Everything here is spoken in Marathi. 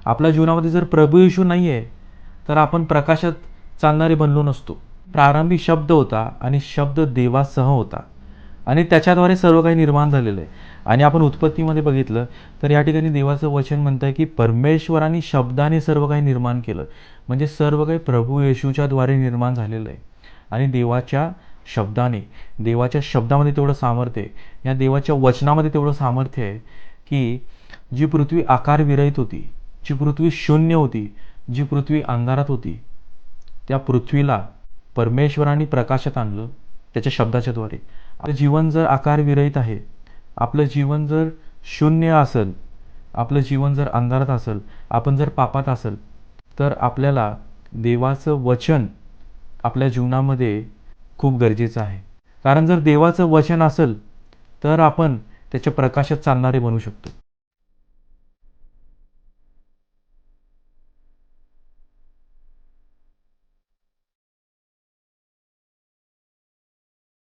आपल्या जीवनामध्ये जर प्रभू येशू नाही आहे तर आपण प्रकाशात चालणारे बनलो नसतो. प्रारंभी शब्द होता आणि शब्द देवासह होता आणि त्याच्याद्वारे सर्व काही निर्माण झालेलं आहे. आणि आपण उत्पत्तीमध्ये बघितलं तर या ठिकाणी देवाचं वचन म्हणतं आहे की परमेश्वराने शब्दाने सर्व काही निर्माण केलं. म्हणजे सर्व काही प्रभू येशूच्या द्वारे निर्माण झालेलं आहे. आणि देवाच्या शब्दाने, देवाच्या शब्दामध्ये तेवढं सामर्थ्य आहे, या देवाच्या वचनामध्ये तेवढं सामर्थ्य आहे की जी पृथ्वी आकारविरहित होती, जी पृथ्वी शून्य होती, जी पृथ्वी अंधारात होती, त्या पृथ्वीला परमेश्वराने प्रकाशात आणलं त्याच्या शब्दाच्याद्वारे. आपलं जीवन जर आकारविरहित आहे, आपलं जीवन जर शून्य असेल, आपलं जीवन जर अंधारात असेल, आपण जर पापात असेल, तर आपल्याला देवाचं वचन आपल्या जीवनामध्ये खूप गरजेचं आहे. कारण जर देवाचं वचन असेल तर आपण त्याच्या प्रकाशात चालणारे बनू शकतो.